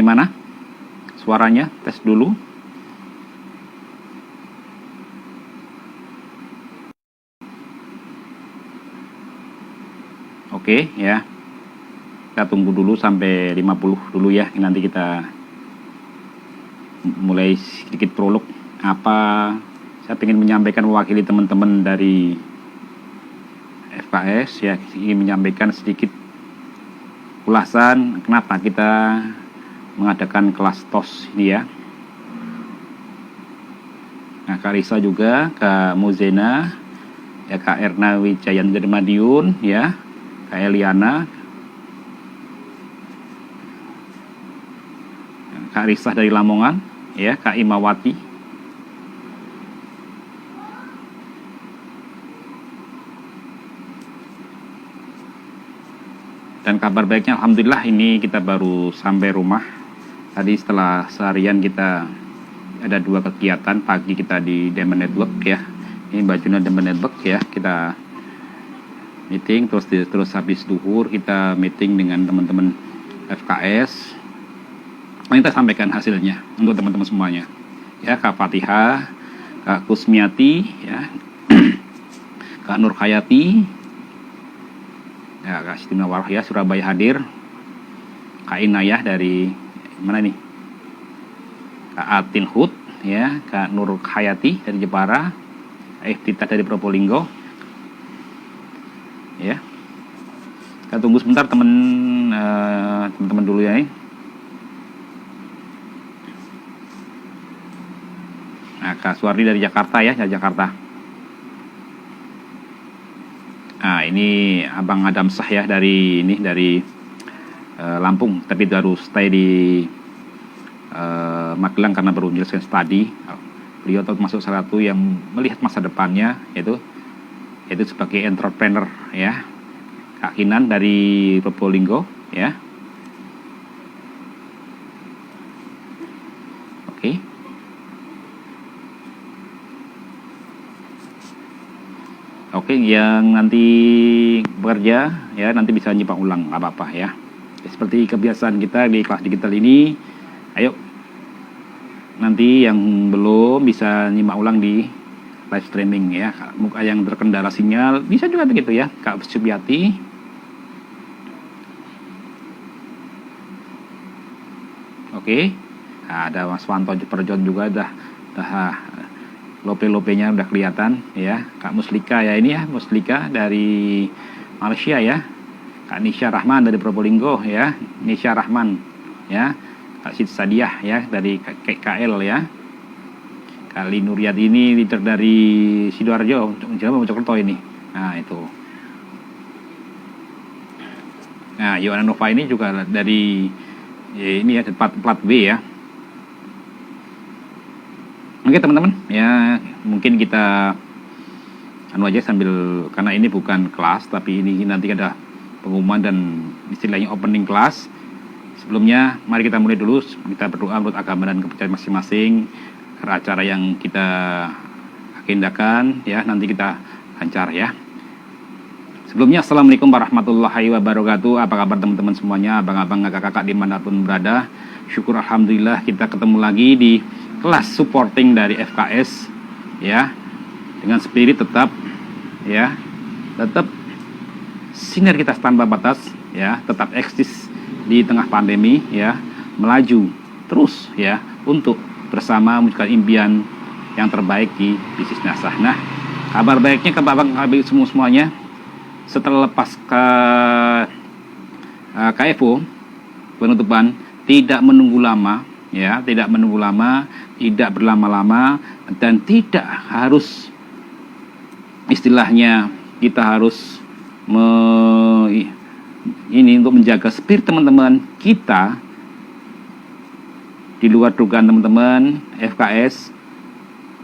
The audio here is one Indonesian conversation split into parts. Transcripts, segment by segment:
bagaimana suaranya? Tes dulu. Oke ya. Kita tunggu dulu sampai 50 dulu ya. Nanti kita mulai sedikit prolog. Apa saya ingin menyampaikan mewakili teman-teman dari FKS ya, ingin menyampaikan sedikit ulasan kenapa kita mengadakan kelas TOS ini ya. Nah, Kak Risa juga, Kak Muzena, ya, Kak Erna Wijayan dari Madiun ya, Kak Eliana, Kak Risa dari Lamongan ya, Kak Imawati. Dan kabar baiknya alhamdulillah ini kita baru sampai rumah. Tadi setelah seharian kita ada 2 kegiatan. Pagi kita di Diamond Network ya. Ini bajunya Diamond Network ya. Kita meeting terus habis duhur kita meeting dengan teman-teman FKS. Kita sampaikan hasilnya untuk teman-teman semuanya. Ya, Kak Fatihah, Kak Kusmiati ya. Kak Nur Hayati. Ya, Kak Siti Nawarah ya, Surabaya hadir. Kak Inayah dari mana nih? Kak Atin Hud ya, Kak Nur Hayati dari Jepara, Kak Iftitah dari Probolinggo. Ya. Kita tunggu sebentar teman-teman dulu ya. Nah, Kak Suwardi dari Jakarta ya, dari Jakarta. Nah, ini Abang Adam Sah ya dari Lampung, tapi baru stay di Magelang karena baru menyelesaikan studi. Beliau termasuk salah satu yang melihat masa depannya yaitu sebagai entrepreneur ya. Kak Kinan dari Probolinggo ya. Oke. Oke, yang nanti bekerja ya nanti bisa nyimak ulang, nggak apa-apa ya. Seperti kebiasaan kita di kelas digital ini, ayo nanti yang belum bisa nyimak ulang di live streaming ya. Muka yang terkendala sinyal bisa juga begitu ya, Kak Subiati. Oke, nah, ada Mas Wanto Perjon juga dah lope-lopenya udah kelihatan ya. Kak Muslika ya, ini ya Muslika dari Malaysia ya. Kak Nisha Rahman dari Probolinggo ya, Nisha Rahman ya. Kak Sid Sadiah ya dari KL ya. Kak Linuriat ini leader dari Sidoarjo, Mojokerto ini. Nah itu. Nah Yohana Nova ini juga dari ini ya, plat B ya. Oke teman-teman ya, mungkin kita aja sambil, karena ini bukan kelas tapi ini nanti ada pengumuman dan istilahnya opening kelas. Sebelumnya mari kita mulai dulu, kita berdoa menurut agama dan kepercayaan masing-masing acara yang kita agendakan ya, nanti kita lancar ya. Sebelumnya assalamualaikum warahmatullahi wabarakatuh. Apa kabar teman-teman semuanya, abang-abang, kakak-kakak dimanapun berada. Syukur alhamdulillah kita ketemu lagi di kelas supporting dari FKS ya, dengan spirit tetap sinergitas tanpa batas ya, tetap eksis di tengah pandemi ya, melaju terus ya untuk bersama mewujudkan impian yang terbaik di bisnis NASA. Nah, kabar baiknya ke abang semuanya, setelah lepas ke KFO penutupan, tidak menunggu lama ya, tidak berlama-lama, dan tidak harus istilahnya kita harus ini untuk menjaga spirit teman-teman kita. Di luar dugaan teman-teman, FKS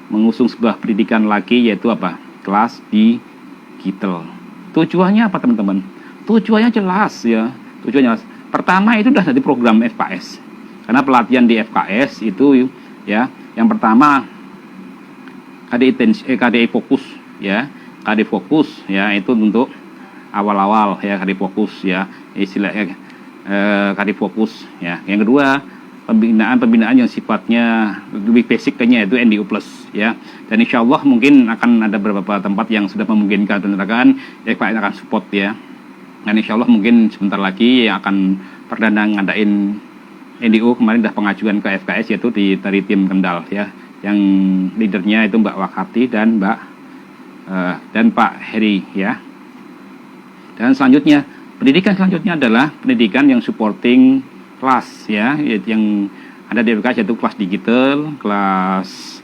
mengusung sebuah pendidikan lagi, yaitu apa? Kelas digital. Tujuannya apa teman-teman? Tujuannya jelas ya. Tujuannya jelas. Pertama itu sudah dari program FKS. Karena pelatihan di FKS itu ya, yang pertama KDI fokus ya. KDI fokus ya, itu untuk awal-awal ya, KDI fokus ya, istilahnya KDI fokus ya. Yang kedua pembinaan yang sifatnya lebih basic kayaknya itu NDU plus ya. Dan insya Allah mungkin akan ada beberapa tempat yang sudah memungkinkan penyelenggaraan FKS akan support ya. Dan insya Allah mungkin sebentar lagi yang akan perdana ngadain NDU kemarin sudah pengajuan ke FKS yaitu dari tim Kendal ya. Yang leadernya itu Mbak Wakati dan Pak Heri ya. Dan selanjutnya pendidikan selanjutnya adalah pendidikan yang supporting kelas ya, yang ada di FKS yaitu kelas digital, kelas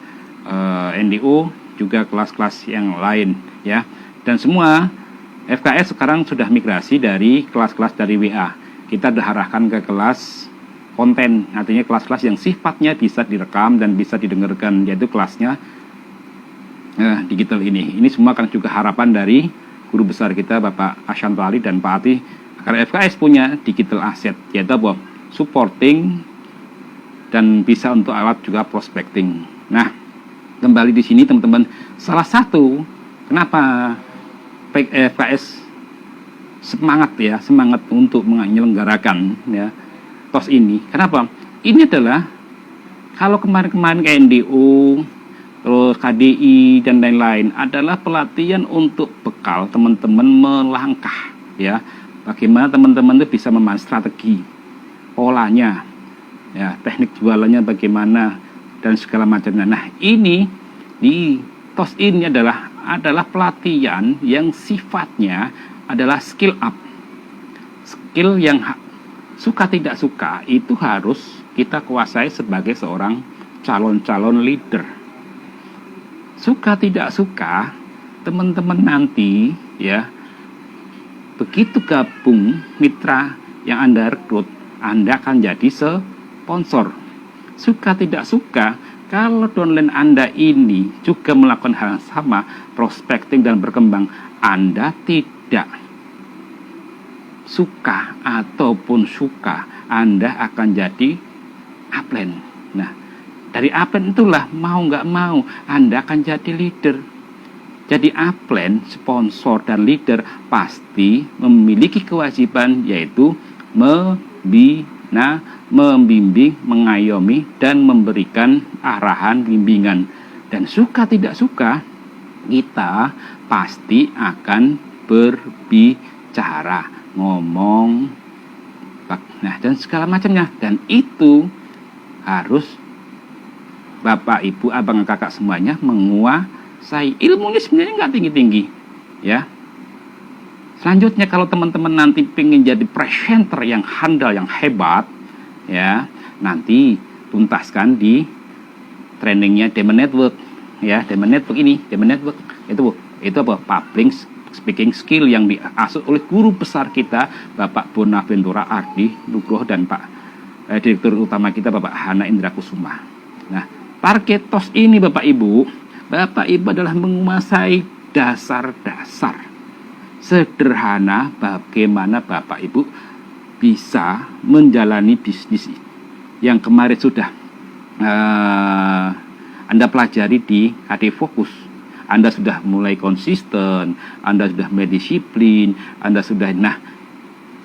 NDU, juga kelas-kelas yang lain ya. Dan semua FKS sekarang sudah migrasi dari kelas-kelas dari WA. Kita diarahkan ke kelas konten, artinya kelas-kelas yang sifatnya bisa direkam dan bisa didengarkan, yaitu kelasnya digital ini. Ini semua kan juga harapan dari guru besar kita Bapak Ashanto Ali dan Pak Ati agar FKS punya digital asset, yaitu apa? Supporting dan bisa untuk alat juga prospecting. Nah, kembali di sini teman-teman, salah satu kenapa FKS semangat untuk menyelenggarakan ya TOS ini. Kenapa? Ini adalah kalau kemarin-kemarin kayak NDU, terus KDI dan lain-lain adalah pelatihan untuk bekal teman-teman melangkah ya. Bagaimana teman-teman itu bisa memahami strategi, polanya, ya, teknik jualannya bagaimana dan segala macamnya. Nah, ini di TOS ini adalah pelatihan yang sifatnya adalah skill up. Skill yang suka tidak suka itu harus kita kuasai sebagai seorang calon leader. Suka tidak suka, teman-teman nanti ya begitu gabung mitra yang Anda rekrut, Anda akan jadi sponsor. Suka tidak suka, kalau downline Anda ini juga melakukan hal yang sama, prospecting dan berkembang, Anda tidak suka ataupun suka, Anda akan jadi upline. Nah, dari upline itulah mau nggak mau Anda akan jadi leader. Jadi upline, sponsor dan leader pasti memiliki kewajiban yaitu membina, membimbing, mengayomi dan memberikan arahan bimbingan. Dan suka tidak suka, kita pasti akan berbicara, ngomong, nah dan segala macamnya. Dan itu harus Bapak, Ibu, Abang, Kakak semuanya menguasai. Ilmunya sebenarnya nggak tinggi-tinggi ya. Selanjutnya kalau teman-teman nanti pengen jadi presenter yang handal, yang hebat ya, nanti tuntaskan di trainingnya Diamond Network ya. Diamond Network itu apa? Public speaking skill yang diasuh oleh guru besar kita Bapak Bonaventura Ardi Nugroho dan Pak Direktur Utama kita Bapak Hana Indra Kusuma. Nah, target TOS ini Bapak Ibu adalah menguasai dasar-dasar sederhana bagaimana Bapak Ibu bisa menjalani bisnis yang kemarin sudah Anda pelajari di KD Fokus. Anda sudah mulai konsisten, Anda sudah mulai disiplin, Anda sudah, nah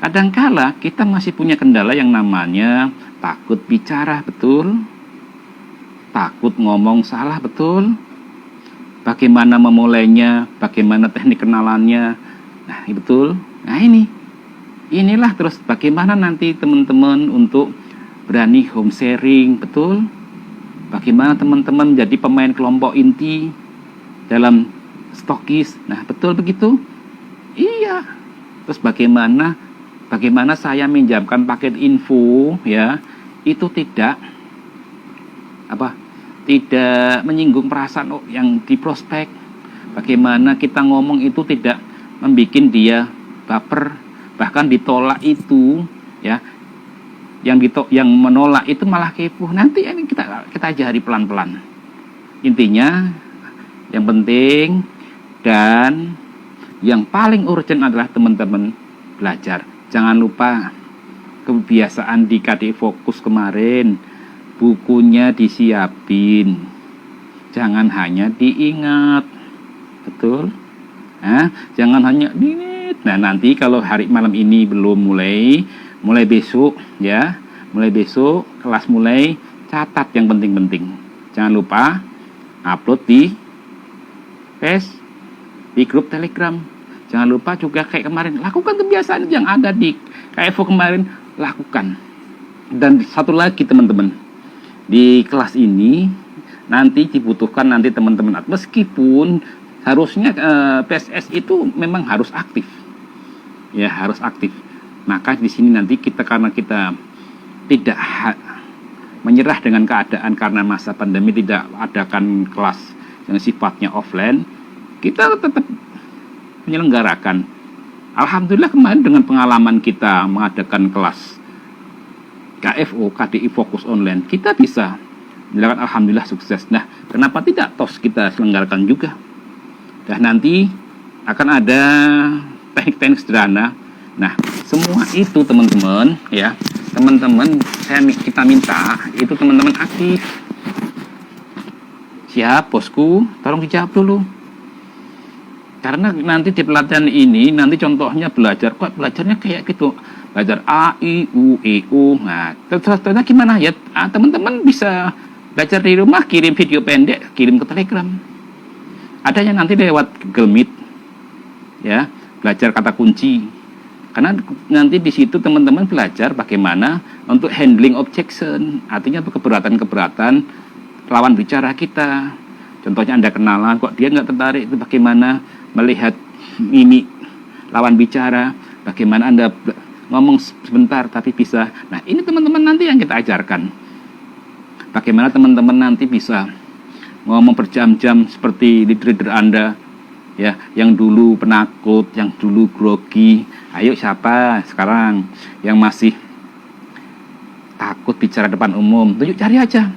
kadangkala kita masih punya kendala yang namanya takut bicara, betul? Takut ngomong salah, betul? Bagaimana memulainya, bagaimana teknik kenalannya, nah betul? Nah inilah terus bagaimana nanti teman-teman untuk berani home sharing, betul? Bagaimana teman-teman menjadi pemain kelompok inti dalam stokis, nah betul begitu? Iya. Terus bagaimana saya minjamkan paket info ya, itu tidak menyinggung perasaan yang di prospek. Bagaimana kita ngomong itu tidak membuat dia baper, bahkan ditolak itu ya, yang menolak itu malah kepo. Nanti ini kita ajari pelan-pelan. Intinya yang penting dan yang paling urgent adalah teman-teman belajar. Jangan lupa kebiasaan di KD Fokus kemarin, bukunya disiapin, jangan hanya diingat, betul? Nah, jangan hanya diingat. Nah, nanti kalau hari malam ini belum mulai besok ya, mulai besok kelas mulai, catat yang penting-penting. Jangan lupa upload di di grup Telegram. Jangan lupa juga kayak kemarin, lakukan kebiasaan yang ada di KFO kemarin, lakukan. Dan satu lagi teman-teman, di kelas ini nanti dibutuhkan nanti teman-teman, meskipun harusnya PSS itu memang harus aktif, ya harus aktif. Maka di sini nanti kita, karena kita tidak menyerah dengan keadaan karena masa pandemi, tidak adakan kelas yang sifatnya offline, kita tetap menyelenggarakan. Alhamdulillah kemarin dengan pengalaman kita mengadakan kelas KFO, KDI Fokus Online, kita bisa menjalankan, alhamdulillah sukses. Nah, kenapa tidak tos kita selenggarakan juga? Dan nanti akan ada teknik-teknik sederhana. Nah, semua itu teman-teman, ya, teman-teman, kita minta itu teman-teman aktif. Siap, bosku, tolong dijawab dulu. Karena nanti di pelatihan ini, nanti contohnya belajar, kok belajarnya kayak gitu, belajar A, I, U, E, U. Nah, terus gimana ya? Teman-teman bisa belajar di rumah, kirim video pendek, kirim ke Telegram. Adanya nanti lewat Google Meet, ya, belajar kata kunci. Karena nanti di situ teman-teman belajar bagaimana untuk handling objection, artinya keberatan-keberatan lawan bicara kita. Contohnya Anda kenalan, kok dia nggak tertarik, itu bagaimana melihat mimik lawan bicara, bagaimana Anda ngomong sebentar tapi bisa. Nah, ini teman-teman nanti yang kita ajarkan. Bagaimana teman-teman nanti bisa ngomong berjam-jam seperti leader Anda, ya, yang dulu penakut, yang dulu grogi. Ayo siapa sekarang yang masih takut bicara depan umum? Tunjuk, cari aja.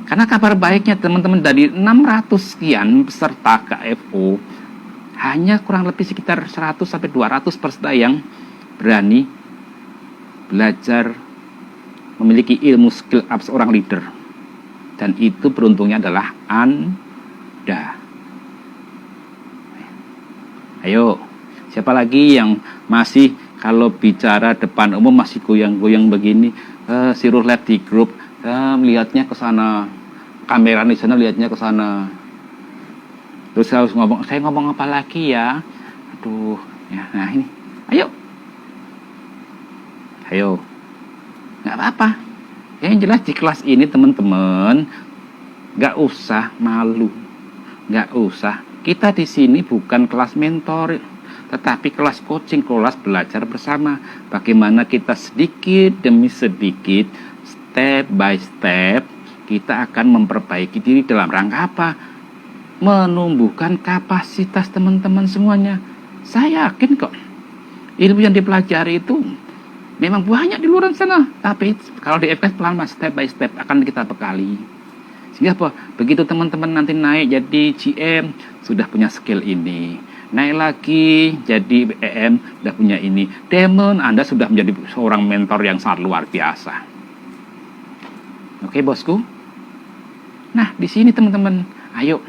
Karena kabar baiknya teman-teman, dari 600 sekian peserta KFO, hanya kurang lebih sekitar 100 sampai 200 peserta yang berani belajar memiliki ilmu skill up seorang leader. Dan itu beruntungnya adalah Anda. Ayo, siapa lagi yang masih kalau bicara depan umum masih goyang-goyang begini? Suruh lihat di grup, melihatnya ke sana, kamera di sana lihatnya ke sana. Terus harus ngomong, saya ngomong apa lagi ya? Aduh, ya, nah ini, ayo, nggak apa-apa. Yang jelas di kelas ini teman-teman, nggak usah malu, nggak usah. Kita di sini bukan kelas mentor, tetapi kelas coaching, kelas belajar bersama. Bagaimana kita sedikit demi sedikit, step by step, kita akan memperbaiki diri dalam rangka apa? Menumbuhkan kapasitas teman-teman semuanya. Saya yakin kok, ilmu yang dipelajari itu memang banyak di luar sana. Tapi kalau di FKS pelan step by step akan kita bekali. Sehingga apa? Begitu teman-teman nanti naik jadi GM, sudah punya skill ini. Naik lagi jadi EM, sudah punya ini. Demon, Anda sudah menjadi seorang mentor yang sangat luar biasa. Oke, bosku. Nah, di sini teman-teman, ayo.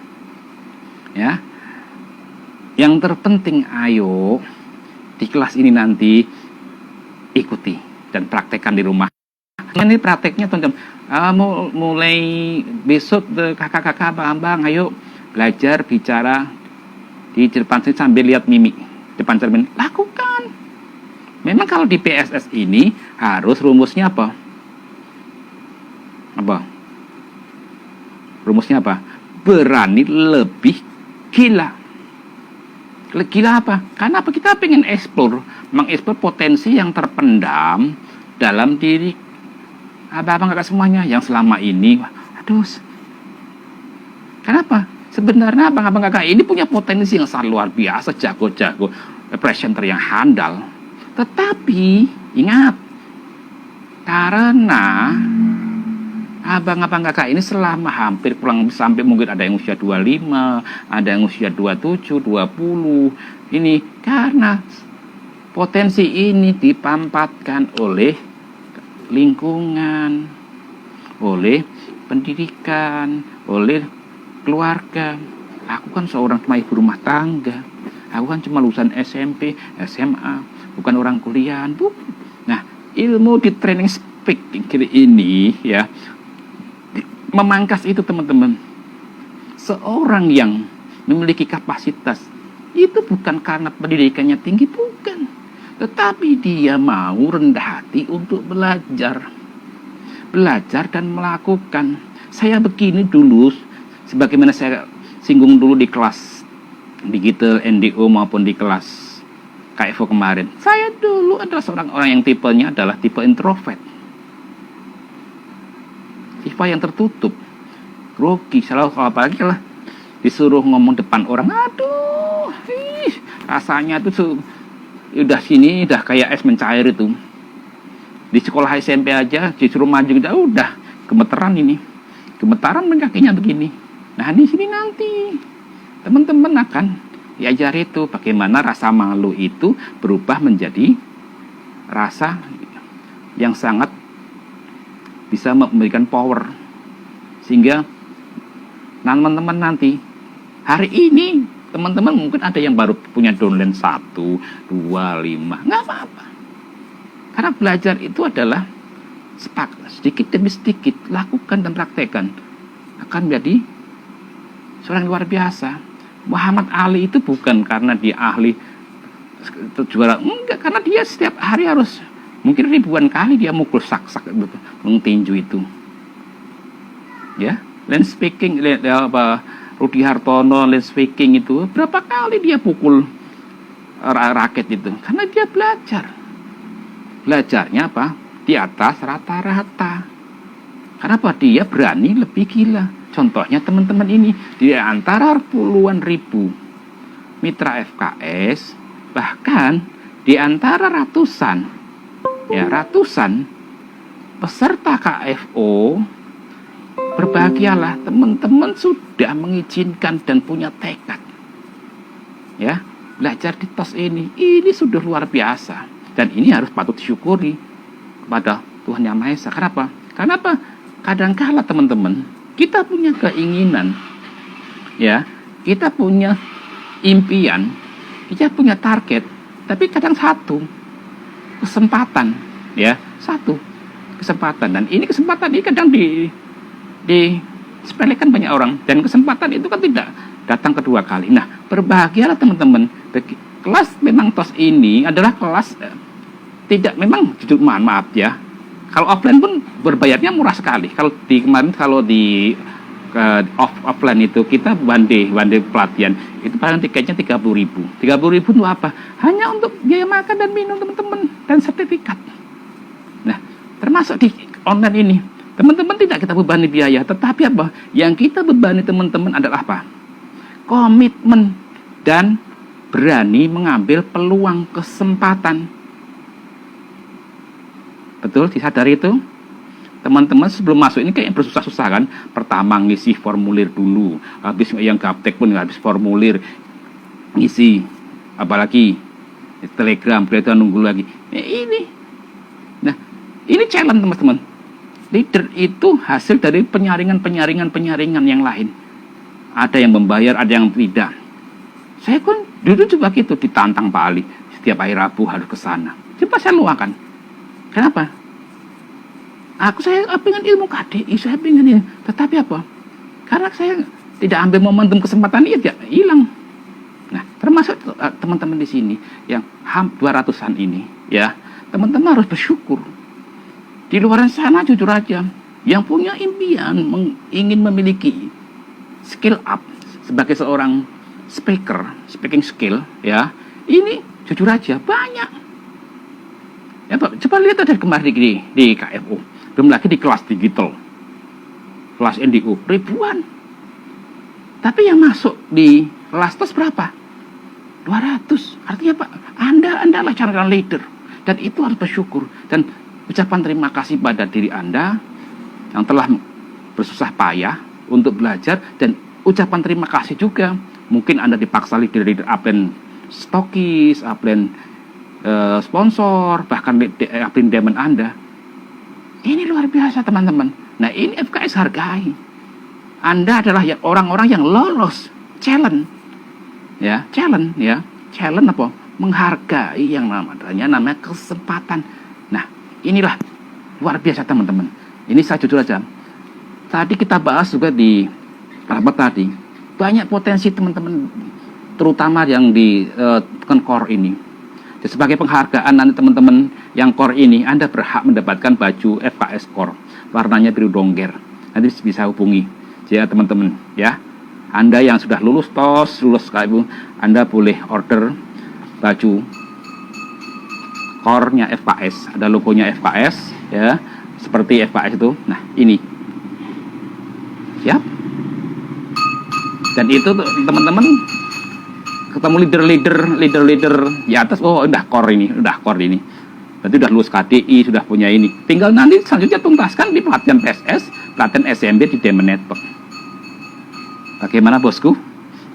Ya. Yang terpenting ayo di kelas ini nanti ikuti dan praktekkan di rumah. Ini prakteknya teman-teman. Mulai besok kakak-kakak, abang-abang, ayo belajar bicara di depan cermin sambil lihat mimik depan cermin. Lakukan. Memang kalau di PSS ini harus rumusnya apa? Rumusnya apa? Berani lebih gila. Gila apa? Karena apa? Kita pengen mengeksplor potensi yang terpendam dalam diri abang-abang kakak semuanya yang selama ini, aduh. Kenapa? Sebenarnya abang-abang kakak ini punya potensi yang sangat luar biasa, jago-jago, presenter yang handal. Tetapi ingat, karena abang-abang kakak ini selama hampir kurang sampai mungkin ada yang usia 25, ada yang usia 27, 20. Ini karena potensi ini dipampatkan oleh lingkungan, oleh pendidikan, oleh keluarga. Aku kan seorang cuma ibu rumah tangga, aku kan cuma lulusan SMP, SMA, bukan orang kuliah. Nah, ilmu di training pikir ini ya, memangkas itu teman-teman. Seorang yang memiliki kapasitas itu bukan karena pendidikannya tinggi, bukan, tetapi dia mau rendah hati untuk belajar dan melakukan. Saya begini dulu, sebagaimana saya singgung dulu di kelas digital NDO maupun di kelas KFO kemarin. Saya dulu adalah seorang orang yang tipenya adalah tipe introvert, tipe yang tertutup, grogi, selalu apalagi lah disuruh ngomong depan orang, aduh, rasanya tuh udah sini udah kayak es mencair itu. Di sekolah SMP aja disuruh maju udah gemetaran ini, gemetaran kakinya begini. Nah di sini nanti teman-teman akan diajar itu bagaimana rasa malu itu berubah menjadi rasa yang sangat bisa memberikan power, sehingga teman-teman nanti hari ini teman-teman mungkin ada yang baru punya downline 1, 2, 5, nggak apa-apa, karena belajar itu adalah sedikit demi sedikit, lakukan dan praktekkan, akan menjadi seorang yang luar biasa. Muhammad Ali itu bukan karena dia ahli juara, enggak, karena dia setiap hari harus mungkin ribuan kali dia mukul sak-sak tinju itu ya. Land speaking Rudi Hartono, land speaking itu berapa kali dia pukul raket itu, karena dia belajarnya apa, di atas rata-rata. Kenapa? Dia berani lebih gila. Contohnya teman-teman ini, di antara puluhan ribu mitra FKS, bahkan di antara ratusan peserta KFO, berbahagialah teman-teman sudah mengizinkan dan punya tekad ya belajar di tos ini sudah luar biasa, dan ini harus patut disyukuri kepada Tuhan Yang Maha Esa. Kenapa? Kadangkala teman-teman kita punya keinginan ya, kita punya impian, kita punya target, tapi kadang satu kesempatan, dan ini kesempatan ini kadang disepelekan banyak orang, dan kesempatan itu kan tidak datang kedua kali. Nah, berbahagialah teman-teman. Kelas memang tos ini adalah kelas tidak, memang jujur maaf ya, kalau offline pun berbayarnya murah sekali. Kalau di offline itu kita one day pelatihan itu paling tiketnya 30.000. 30.000 itu apa? Hanya untuk biaya makan dan minum teman-teman dan sertifikat. Nah, termasuk di online ini teman-teman tidak kita bebani biaya, tetapi apa? Yang kita bebani teman-teman adalah apa? Komitmen dan berani mengambil peluang kesempatan. Betul, disadari itu? Teman-teman sebelum masuk ini kayak bersusah-susah kan? Pertama ngisi formulir dulu, habis yang gaptek pun habis formulir, ngisi, apalagi telegram, berita nunggu lagi. Nah, ini challenge teman-teman. Leader itu hasil dari penyaringan yang lain. Ada yang membayar, ada yang tidak. Saya pun dulu coba gitu, ditantang Pak Ali. Setiap hari Rabu harus ke sana. Coba saya luangkan. Kenapa? Saya pengen ilmu KDI, saya pengen ini. Tetapi apa? Karena saya tidak ambil momentum kesempatan itu, ya hilang. Nah, termasuk teman-teman di sini yang 200-an ini, ya, teman-teman harus bersyukur. Di luar sana jujur aja, yang punya impian ingin memiliki skill up sebagai seorang speaking skill, ya, ini jujur aja banyak. Ya, coba lihat ada kemarin di KFO, belum lagi di kelas digital, kelas NDO ribuan. Tapi yang masuk di kelas tos berapa? 200. Artinya Pak, Anda adalah calon leader, dan itu harus bersyukur dan ucapan terima kasih pada diri Anda yang telah bersusah payah untuk belajar, dan ucapan terima kasih juga mungkin Anda dipaksa leader upline stokis, upline sponsor, bahkan upline diamond Anda. Ini luar biasa teman-teman. Nah, ini FKS hargai. Anda adalah orang-orang yang lolos challenge. Ya, challenge apa? Menghargai yang namanya kesempatan. Nah, inilah Luar biasa teman-teman. Ini saya jujur aja. Tadi kita bahas juga di rapat tadi. Banyak potensi teman-teman, terutama yang di core ini. Jadi sebagai penghargaan nanti teman-teman yang core ini, Anda berhak mendapatkan baju FKS Core. Warnanya biru dongger. Nanti bisa hubungi. Ya teman-teman ya. Anda yang sudah lulus TOS, lulus KIU, Anda boleh order baju core-nya FKS. Ada logonya FKS ya. Seperti FKS itu. Nah, ini. Siap? Dan itu teman-teman ketemu leader di atas, oh udah core ini. Berarti udah lulus KDI, sudah punya ini. Tinggal nanti selanjutnya tuntaskan di pelatihan PSS, pelatihan SMB di Diamond Network. Bagaimana bosku?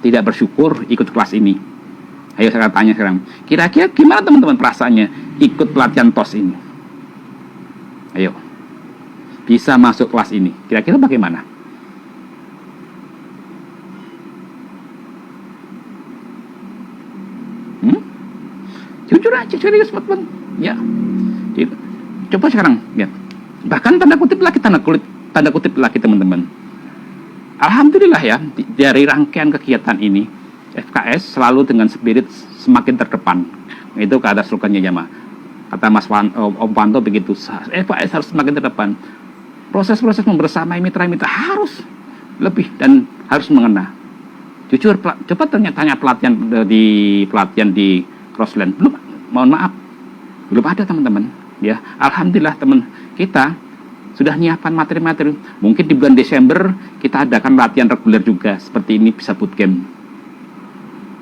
Tidak bersyukur ikut kelas ini? Ayo saya tanya sekarang. Kira-kira gimana teman-teman perasaannya ikut pelatihan TOS ini? Ayo. Bisa masuk kelas ini. Kira-kira bagaimana? Jujur aja, serius teman-teman. Ya. Coba sekarang, ya. Bahkan tanda kutip lagi teman-teman. Alhamdulillah ya, dari rangkaian kegiatan ini, FKS selalu dengan spirit semakin terdepan. Itu kata slogannya Yama. Kata Mas Om Panto begitu, FKS harus semakin terdepan. Proses-proses membersamai mitra-mitra harus lebih dan harus mengena. Jujur, coba tanya pelatihan di Crossland. Belum, mohon maaf, belum ada teman-teman. Ya, alhamdulillah teman kita sudah nyiapkan materi-materi. Mungkin di bulan Desember kita adakan latihan reguler juga seperti ini, bisa bootcamp.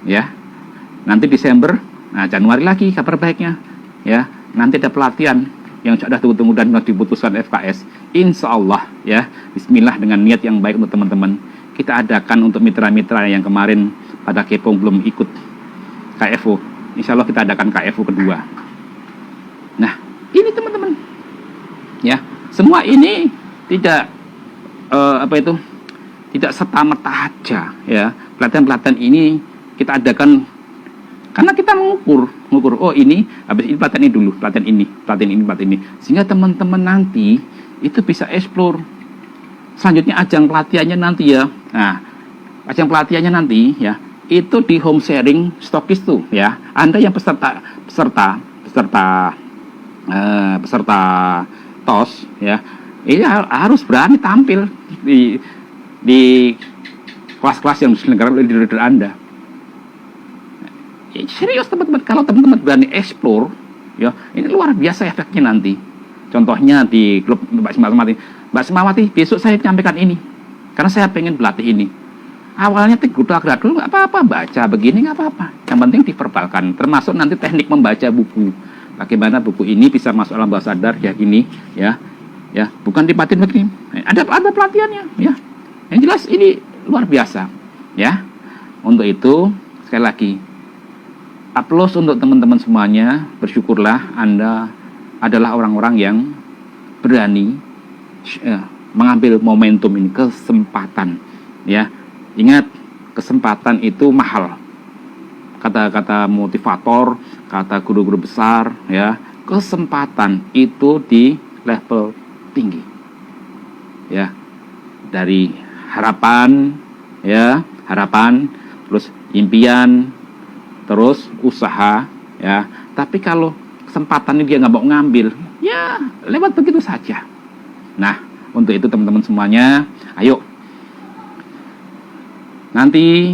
Ya. Nanti Desember, nah Januari lagi kabar baiknya. Ya, nanti ada pelatihan yang sudah tunggu-tunggu dan diputuskan FKS. Insya Allah ya, bismillah dengan niat yang baik untuk teman-teman. Kita adakan untuk mitra-mitra yang kemarin pada Kepong belum ikut KFO. Insya Allah kita adakan KFO kedua. Nah, ini teman-teman. Ya. Semua ini tidak tidak serta-merta aja ya. Pelatihan-pelatihan ini kita adakan karena kita mengukur oh ini habis ini pelatihan ini dulu, pelatihan ini. Sehingga teman-teman nanti itu bisa explore. Selanjutnya ajang pelatihannya nanti ya. Nah, ajang pelatihannya nanti ya, itu di home sharing stokis tuh ya. Anda yang peserta TOS ya, ini harus berani tampil di kelas-kelas yang diselenggarakan oleh leader Anda. Ya, serius teman-teman, kalau teman-teman berani explore ya, ini luar biasa efeknya nanti. Contohnya di klub Mbak Semawati, besok saya menyampaikan ini karena saya pengen berlatih ini. Awalnya gerak dulu nggak apa-apa, baca begini nggak apa-apa. Yang penting diverbalkan, termasuk nanti teknik membaca buku. Bagaimana buku ini bisa masuk alam bawah sadar ya gini ya, bukan dipatin begini. Ada pelatihannya ya. Yang jelas ini luar biasa ya. Untuk itu sekali lagi aplaus untuk teman-teman semuanya. Bersyukurlah Anda adalah orang-orang yang berani mengambil momentum ini, kesempatan ya. Ingat, kesempatan itu mahal. Kata-kata motivator, kata guru-guru besar ya, kesempatan itu di level tinggi ya, dari harapan ya, terus impian, terus usaha ya. Tapi kalau kesempatan ini dia nggak mau ngambil ya, lewat begitu saja. Nah, untuk itu teman-teman semuanya, ayo nanti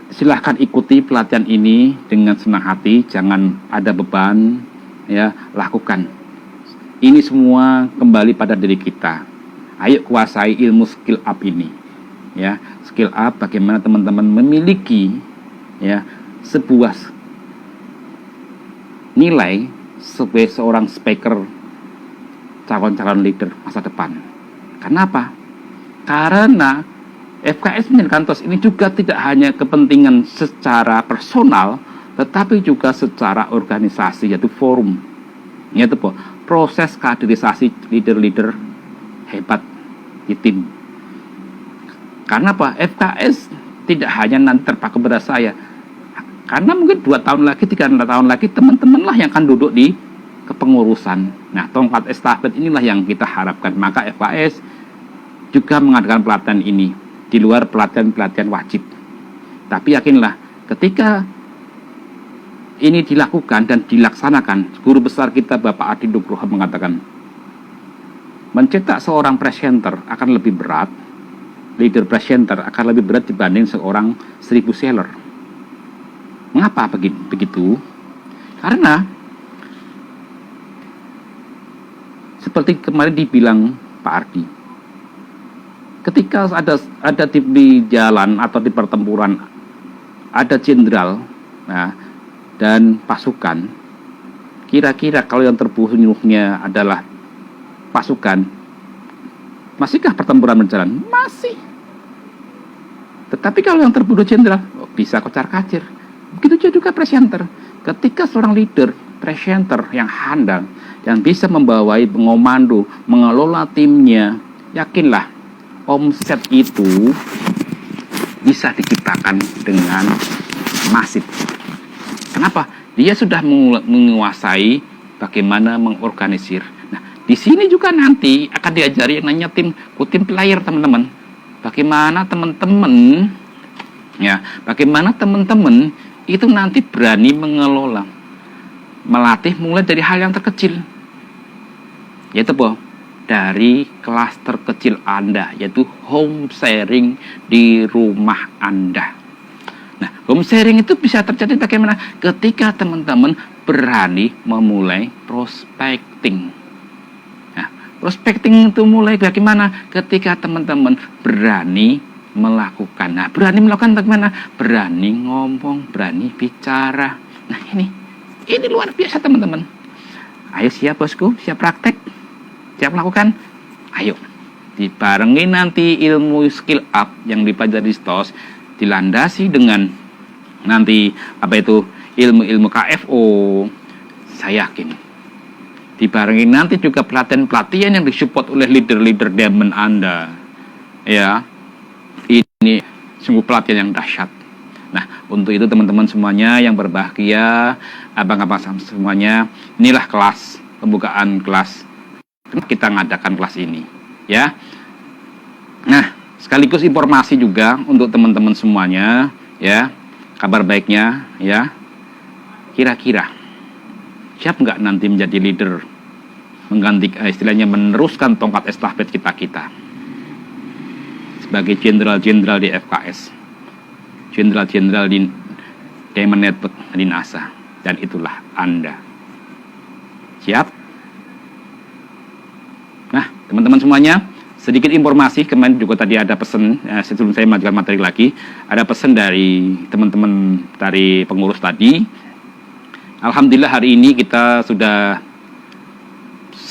silahkan ikuti pelatihan ini dengan senang hati, jangan ada beban ya, lakukan. Ini semua kembali pada diri kita. Ayo kuasai ilmu skill up ini ya. Skill up bagaimana teman-teman memiliki ya sebuah nilai sebagai seorang speaker, calon-calon leader masa depan. Kenapa? Karena FKS menjadikan TOS ini juga tidak hanya kepentingan secara personal, tetapi juga secara organisasi, yaitu forum, yaitu proses kaderisasi leader-leader hebat di tim. Karena apa? FKS tidak hanya nanti terpaku kepada saya, karena mungkin 2 tahun lagi, 3 tahun lagi teman-teman lah yang akan duduk di kepengurusan. Nah, tongkat estafet inilah yang kita harapkan. Maka FKS juga mengadakan pelatihan ini di luar pelatihan-pelatihan wajib. Tapi yakinlah, ketika ini dilakukan dan dilaksanakan, guru besar kita Bapak Adi Nugroho mengatakan, mencetak seorang presenter akan lebih berat, leader presenter akan lebih berat dibanding seorang 1000 seller. Mengapa begitu? Karena seperti kemarin dibilang Pak Ardi, ketika ada di jalan atau di pertempuran ada jenderal, nah, dan pasukan, kira-kira kalau yang terbunuhnya adalah pasukan, masihkah pertempuran berjalan? Masih. Tetapi kalau yang terbunuh jenderal, bisa kocar-kacir. Begitu juga presenter. Ketika seorang leader, presenter yang handal, yang bisa membawai, mengomando, mengelola timnya, yakinlah omset itu bisa diciptakan dengan masif. Kenapa? Dia sudah menguasai bagaimana mengorganisir. Nah, di sini juga nanti akan diajari yang namanya tim player, teman-teman. Bagaimana teman-teman itu nanti berani mengelola, melatih mulai dari hal yang terkecil, yaitu dari kelas terkecil Anda, yaitu home sharing di rumah Anda. Nah, home sharing itu bisa terjadi bagaimana? Ketika teman-teman berani memulai prospecting. Nah, prospecting itu mulai bagaimana? Ketika teman-teman berani melakukan. Nah, berani melakukan bagaimana? Berani ngomong, berani bicara. Nah, ini luar biasa, teman-teman. Ayo, siap bosku, siap praktek, siap melakukan. Ayo, dibarengi nanti ilmu skill up yang dipelajari di STOS, dilandasi dengan nanti ilmu-ilmu KFO. Saya yakin dibarengi nanti juga pelatihan-pelatihan yang disupport oleh leader-leader Diamond Anda, ya, ini sungguh pelatihan yang dahsyat. Nah, untuk itu teman-teman semuanya yang berbahagia, abang-abang semuanya, inilah kelas pembukaan kelas. Kita ngadakan kelas ini, ya. Nah, sekaligus informasi juga untuk teman-teman semuanya, ya. Kabar baiknya, ya. Kira-kira siap nggak nanti menjadi leader, mengganti istilahnya meneruskan tongkat estafet kita sebagai jenderal-jenderal di FKS, jenderal-jenderal di Diamond Network di NASA, dan itulah Anda. Siap? Nah, teman-teman semuanya, sedikit informasi, kemarin juga tadi ada pesan, sebelum saya majukan materi lagi, ada pesan dari teman-teman dari pengurus tadi. Alhamdulillah hari ini kita sudah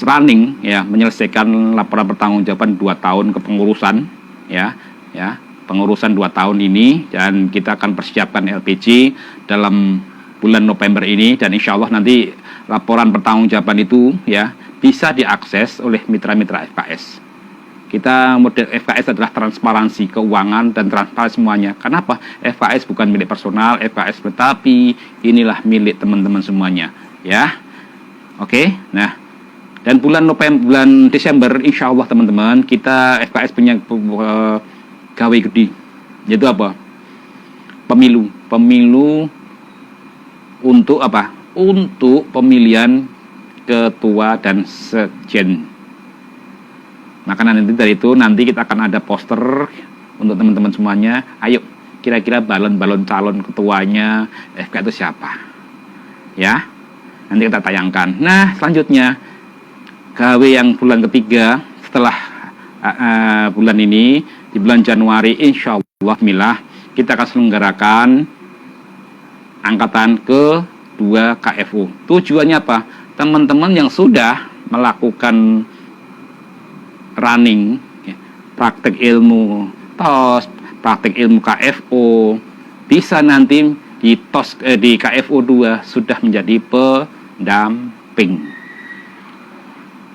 running, ya, menyelesaikan laporan pertanggungjawaban 2 tahun kepengurusan, ya, pengurusan 2 tahun ini, dan kita akan persiapkan LPG dalam bulan November ini, dan insya Allah nanti laporan pertanggungjawaban itu, ya, bisa diakses oleh mitra-mitra FKS. Kita model FKS adalah transparansi keuangan dan transparansi semuanya. Kenapa? FKS bukan milik personal, FKS tetapi inilah milik teman-teman semuanya, ya. Oke. Nah, dan bulan Desember insya Allah teman-teman, kita FKS punya gawe gede, yaitu apa? Pemilu untuk apa? Untuk pemilihan ketua dan sekjen. Maka nanti dari itu nanti kita akan ada poster untuk teman-teman semuanya. Ayo, kira-kira balon-balon calon ketuanya FK itu siapa? Ya, nanti kita tayangkan. Nah, selanjutnya gawe yang bulan ketiga setelah bulan ini, di bulan Januari insya Allah kita akan selenggarakan angkatan ke-2 KFU. Tujuannya apa? Teman-teman yang sudah melakukan running, ya, praktek ilmu TOS, praktek ilmu KFO, bisa nanti di TOS di KFO 2 sudah menjadi pendamping.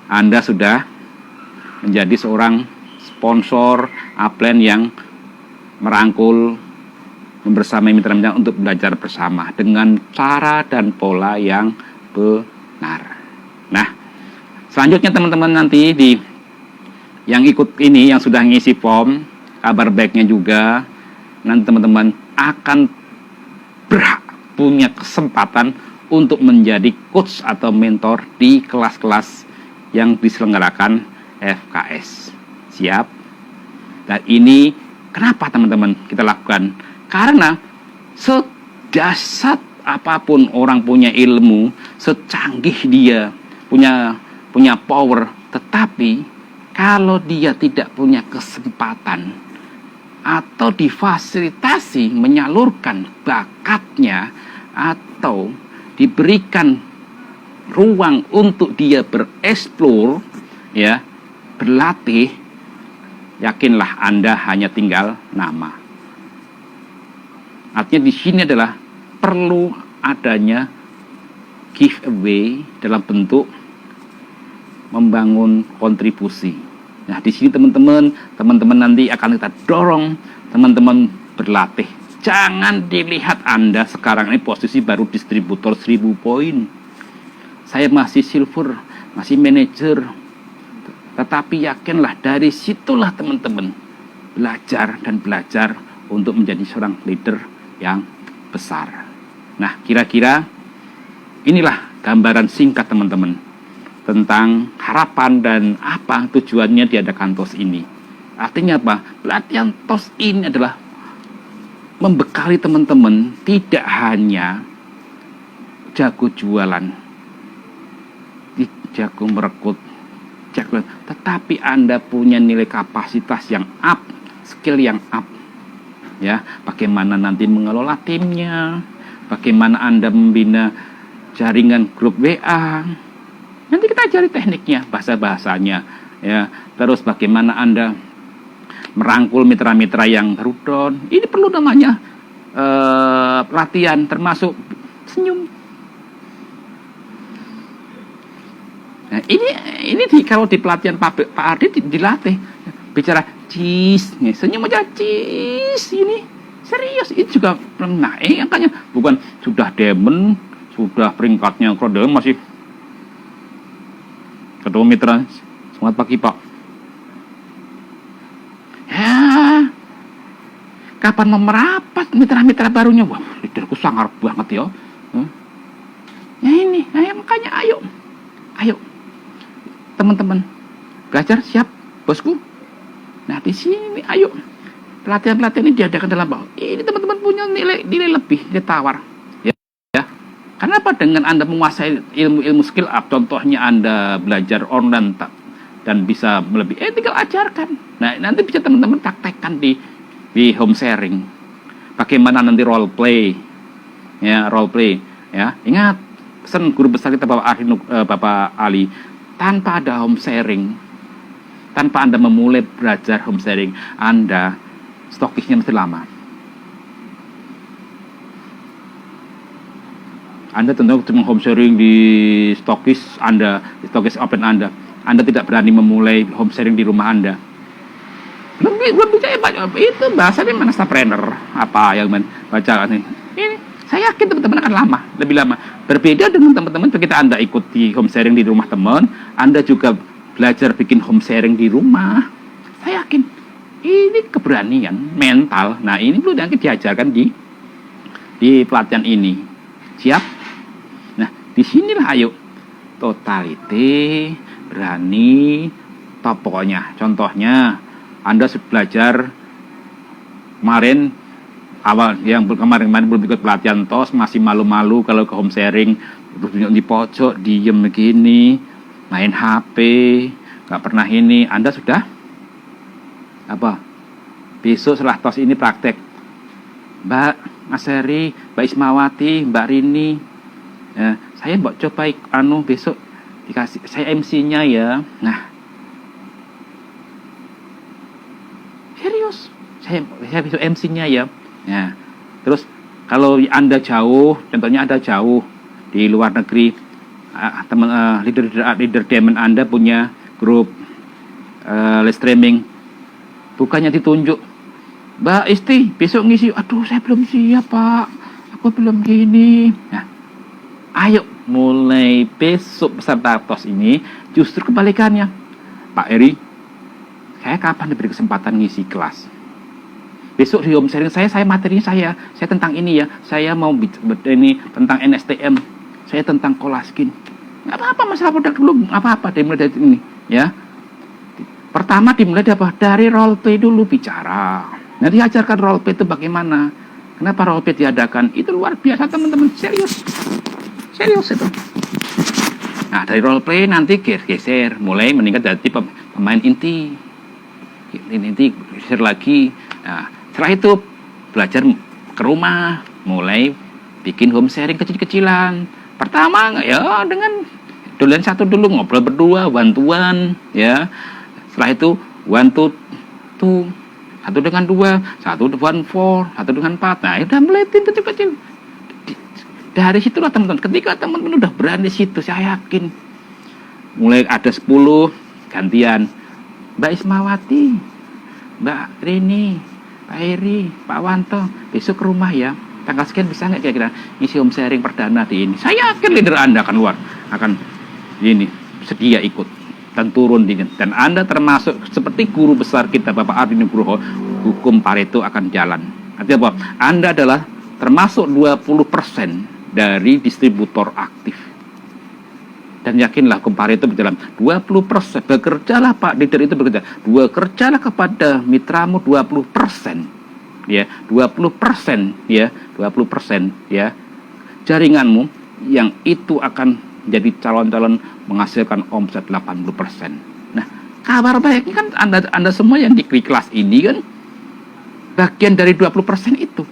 Anda sudah menjadi seorang sponsor upline yang merangkul membersamai mitra-mitra untuk belajar bersama dengan cara dan pola yang benar. Nah, selanjutnya teman-teman nanti yang ikut ini, yang sudah ngisi form, kabar baiknya juga, nanti teman-teman akan berhak punya kesempatan untuk menjadi coach atau mentor di kelas-kelas yang diselenggarakan FKS. Siap? Dan ini kenapa teman-teman kita lakukan? Karena sedasar apapun orang punya ilmu, secanggih dia punya power, tetapi kalau dia tidak punya kesempatan atau difasilitasi menyalurkan bakatnya atau diberikan ruang untuk dia bereksplor, ya, berlatih, yakinlah Anda hanya tinggal nama. Artinya di sini adalah perlu adanya giveaway dalam bentuk membangun kontribusi. Nah, di sini teman-teman nanti akan kita dorong teman-teman berlatih. Jangan dilihat Anda sekarang ini posisi baru distributor 1000 poin. Saya masih silver, masih manajer. Tetapi yakinlah dari situlah teman-teman belajar dan belajar untuk menjadi seorang leader yang besar. Nah, kira-kira inilah gambaran singkat teman-teman tentang harapan dan apa tujuannya diadakan TOS ini. Artinya apa? Pelatihan TOS ini adalah membekali teman-teman tidak hanya jago jualan, jago merekrut, tetapi Anda punya nilai kapasitas yang up, skill yang up. Ya, bagaimana nanti mengelola timnya, bagaimana Anda membina jaringan grup WA. Nanti kita cari tekniknya, bahasa-bahasanya, ya. Terus bagaimana Anda merangkul mitra-mitra yang baru down. Ini perlu namanya latihan, termasuk senyum. Nah, ini kalau di pelatihan Pak Ardi dilatih bicara cheese, nih, senyum aja cheese, ini serius, ini juga pernah. Angkanya bukan sudah demon, sudah peringkatnya kode masih ketemu mitra. Selamat pagi Pak. Ya, kapan mau merapat mitra-mitra barunya? Wah, leaderku sangar banget ya. Ya ini, makanya ayo teman-teman belajar, siap bosku. Nah di sini ayo pelatihan-pelatihan ini diadakan dalam bahwa ini teman-teman punya nilai lebih, nilai tawar. Ya. Karena apa? Dengan Anda menguasai ilmu skill up, contohnya Anda belajar online dan bisa lebih, tinggal ajarkan. Nah, nanti bisa teman-teman praktekkan di home sharing. Bagaimana nanti role play, ya, Ingat pesan guru besar kita Bapak Ali, tanpa ada home sharing, tanpa Anda memulai belajar home sharing, Anda stokisnya mesti lama. Anda tentu cuma home sharing di stokis open Anda tidak berani memulai home sharing di rumah Anda. Belum bisa itu bahasanya managepreneur apa yang baca ini. Saya yakin teman-teman akan lebih lama. Berbeda dengan teman-teman begitu Anda ikut di home sharing di rumah teman, Anda juga belajar bikin home sharing di rumah. Saya yakin ini keberanian mental. Nah, ini perlu nanti diajarkan di pelatihan ini. Siap? Nah, disinilah ayo totality, berani, top pokoknya. Contohnya Anda belajar kemarin kemarin belum ikut pelatihan TOS, masih malu-malu kalau ke home sharing, terus di pojok diem begini, main HP, nggak pernah ini. Anda sudah apa? Besok setelah TOS ini praktek, Mbak Aseri, Mbak Ismawati, Mbak Rini, ya, saya mau coba besok dikasih saya MC-nya ya. Nah, serius, saya besok MC-nya ya. Nah, terus kalau Anda jauh, contohnya Anda jauh di luar negeri, leader Diamond Anda punya grup live streaming, bukannya ditunjuk, Mbak Isti besok ngisi, aduh saya belum siap Pak, aku belum gini. Nah, ayo mulai besok peserta TOS ini justru kebalikannya. Pak Eri, saya kapan diberi kesempatan ngisi kelas? Besok di home sharing saya materinya saya tentang ini ya, saya mau ini tentang NSTM, saya tentang Kolaskin. Nggak apa-apa, masalah produk dulu, nggak apa-apa, dimulai dari ini ya. Pertama dimulai dari role play dulu bicara. Nanti ajarkan role play itu bagaimana. Kenapa role play diadakan? Itu luar biasa teman-teman, serius itu. Nah dari role play nanti geser, mulai meningkat dari pemain inti geser lagi. Nah setelah itu belajar ke rumah, mulai bikin home sharing kecil-kecilan. Pertama ya dengan dolen satu dulu, ngobrol berdua, one-to-one ya. Setelah itu one to two, satu dengan dua, satu dengan four, satu dengan empat. Nah udah mulai tim kecil-kecil. Dari situlah teman-teman, ketika teman-teman udah berani situ, saya yakin mulai ada 10 gantian. Mbak Ismawati, Mbak Rini, Pak Heri, Pak Wanto, besok ke rumah ya. Tanggal sekian bisa nggak kira-kira isi home sharing perdana di ini? Saya yakin leader Anda akan ini sedia ikut dan turun dingin. Dan Anda termasuk seperti guru besar kita Bapak Ardi Nugroho, hukum Pareto akan jalan. Artinya apa? Anda adalah termasuk 20% dari distributor aktif. Dan yakinlah hukum Pareto berjalan. 20% bekerjalah Pak leader itu bekerja. Kerjalah kepada mitramu 20%. Ya, 20% ya, 20% ya. Jaringanmu yang itu akan jadi calon-calon menghasilkan omset 80%. Nah, kabar baiknya kan Anda semua yang di kelas ini kan bagian dari 20% itu.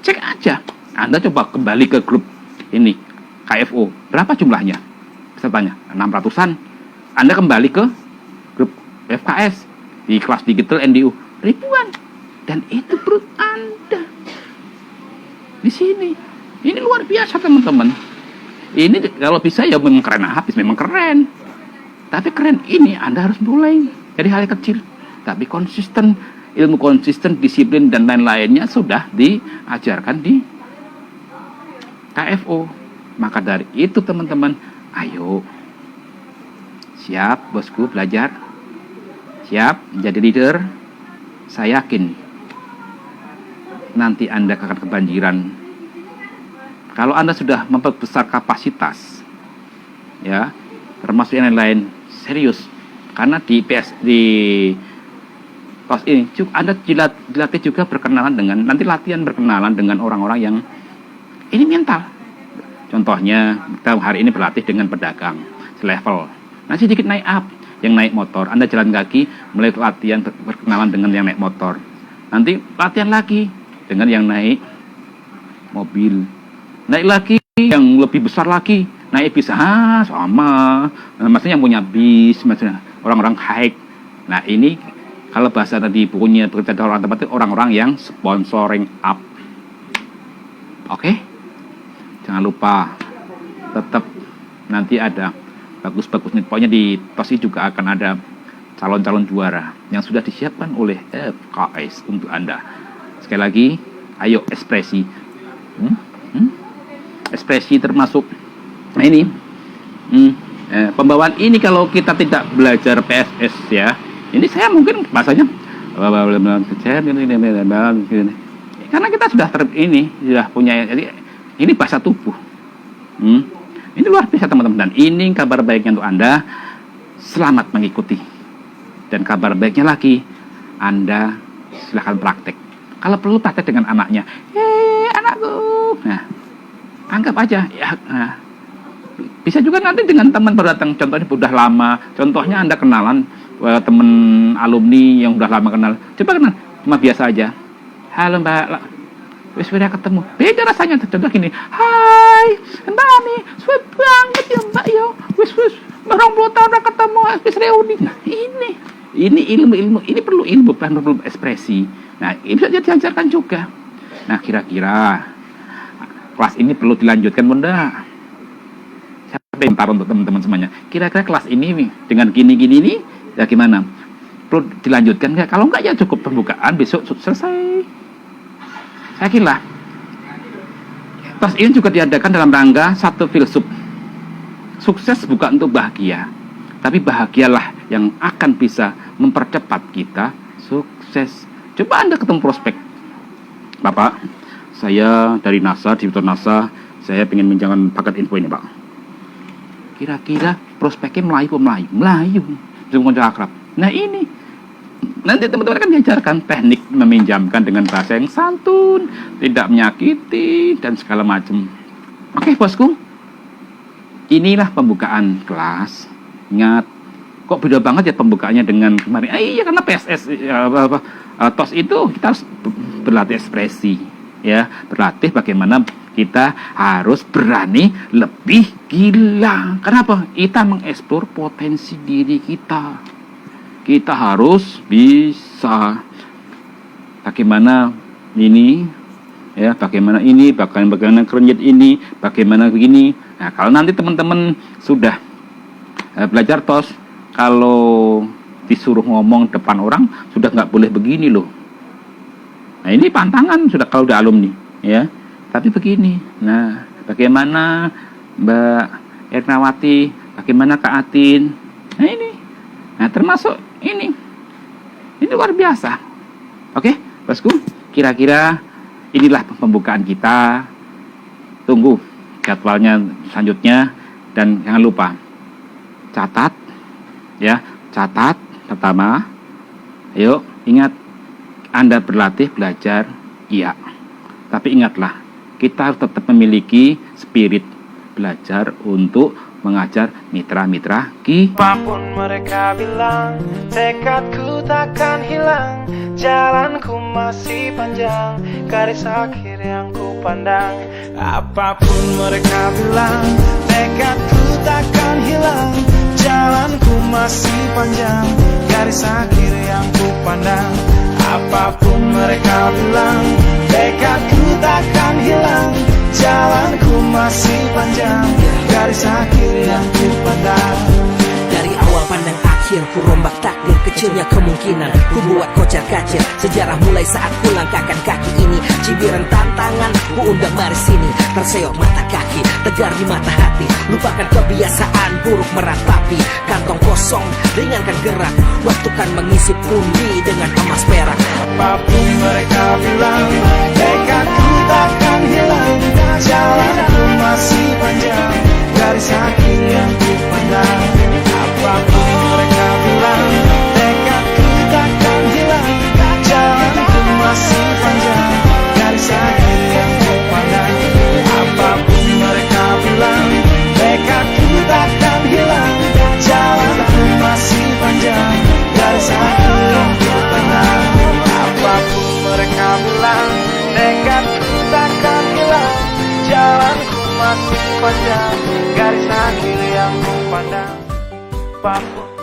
Cek aja. Anda coba kembali ke grup ini KFO. Berapa jumlahnya? Pesertanya 600-an. Anda kembali ke grup FKS di kelas digital NDU ribuan. Dan itu perut Anda di sini. Ini luar biasa teman-teman. Ini kalau bisa ya memang keren habis, memang keren. Tapi keren ini Anda harus mulai dari hal kecil. Tapi konsisten, ilmu konsisten, disiplin dan lain-lainnya sudah diajarkan di KFO. Maka dari itu teman-teman, ayo. Siap bosku belajar? Siap menjadi leader? Saya yakin nanti Anda akan kebanjiran. Kalau Anda sudah memperbesar kapasitas, ya, termasuk yang lain, serius. Karena di kelas ini, Anda dilatih juga berkenalan dengan, nanti latihan berkenalan dengan orang-orang yang ini mental. Contohnya, kita hari ini berlatih dengan pedagang selevel. Nanti sedikit naik up, yang naik motor. Anda jalan kaki, mulai latihan berkenalan dengan yang naik motor. Nanti latihan lagi dengan yang naik mobil, naik lagi yang lebih besar lagi, naik bis, sama, maksudnya yang punya bis, maksudnya orang-orang high. Nah ini kalau bahasa tadi bukunya berkata orang tempat itu orang-orang yang sponsoring up. Oke? Jangan lupa tetap nanti ada bagus-bagus nih. Pokoknya di TOS juga akan ada calon-calon juara yang sudah disiapkan oleh FKS untuk Anda. Sekali lagi, ayo ekspresi. Ekspresi termasuk nah ini pembawaan ini kalau kita tidak belajar PSS ya. Ini saya mungkin bahasanya karena kita sudah sudah punya, jadi ini bahasa tubuh. Ini luar biasa teman-teman. Dan ini kabar baiknya untuk Anda, selamat mengikuti. Dan kabar baiknya lagi, Anda silahkan praktek. Kalau perlu praktek dengan anaknya, anakku. Nah, anggap aja ya. Nah, bisa juga nanti dengan teman baru datang. Contohnya udah lama. Contohnya Anda kenalan teman alumni yang udah lama kenal. Coba kenal, cuma biasa aja. Halo Mbak, wis sudah ketemu. Beda rasanya. Contoh gini, hai Mbak Ami, sweet banget ya Mbak yo. Wis 20 tahun udah ketemu, wis reuni. Nah, ini ilmu, ini perlu ilmu, perlu ekspresi. Nah, ini bisa diajarkan juga. Nah, kira-kira kelas ini perlu dilanjutkan, Bunda? Siapa yang taruh untuk teman-teman semuanya? Kira-kira kelas ini dengan gini-gini ini, ya gimana? Perlu dilanjutkan nggak? Kalau nggak ya cukup pembukaan, besok selesai. Saya kira tos ini juga diadakan dalam rangka satu filsuf. Sukses bukan untuk bahagia, tapi bahagialah yang akan bisa mempercepat kita sukses. Coba Anda ketemu prospek, Bapak, saya dari NASA, direktur NASA, saya ingin menjangan paket info ini, Pak. Kira-kira prospeknya Melayu. Cuma akrab. Nah ini, nanti teman-teman akan diajarkan teknik meminjamkan dengan bahasa yang santun, tidak menyakiti, dan segala macam. Oke, bosku. Inilah pembukaan kelas. Ingat, kok beda banget ya pembukaannya dengan kemarin? Iya, karena PSS TOS itu kita harus berlatih ekspresi, ya, berlatih bagaimana kita harus berani lebih gila. Kenapa? Kita mengeksplor potensi diri kita. Kita harus bisa bagaimana ini, ya, bagaimana ini, bagaimana kerenjit ini, bagaimana begini. Nah, kalau nanti teman-teman sudah belajar TOS, kalau disuruh ngomong depan orang sudah nggak boleh begini loh. Nah, ini pantangan sudah kalau udah alumni, ya. Tapi begini. Nah, bagaimana Mbak Ernawati, bagaimana Kak Atin? Nah, ini. Nah, termasuk ini. Ini luar biasa. Oke, bosku, kira-kira inilah pembukaan kita. Tunggu jadwalnya selanjutnya, dan jangan lupa catat, ya, catat pertama. Ayo, ingat, Anda berlatih belajar, iya, tapi ingatlah, kita harus tetap memiliki spirit belajar untuk mengajar mitra-mitra kita. Apapun mereka bilang, tekadku takkan hilang, jalanku masih panjang, garis akhir yang ku pandang. Apapun mereka bilang, tekadku takkan hilang, jalanku masih panjang, garis akhir yang ku pandang. Apapun mereka bilang, tekadku takkan hilang, jalanku masih panjang, garis akhir yang ku pandang. Dari awal pandang akhir, ku rombak takdir, kecilnya kemungkinan ku buat kocar kacir. Sejarah mulai saat ku langkahkan kaki ini, cibiran tantangan ku undang mari sini. Terseok mata kaki, tegar di mata hati, lupakan kebiasaan buruk meratapi. Kantong kosong, ringankan gerak, waktu kan mengisi pundi dengan emas perak. Apapun mereka bilang, tekadku takkan hilang, jalanku masih panjang, garis akhir yang ku pandang. Apapun mereka bilang, tekadku takkan hilang, jalanku masih panjang, garis akhir yang ku pandang. Apapun mereka bilang, tekadku takkan hilang, jalanku masih panjang, garis akhir yang ku pandang. Apapun mereka bilang, tekadku takkan hilang, jalanku masih panjang, garis akhir yang ku pandang. Apapun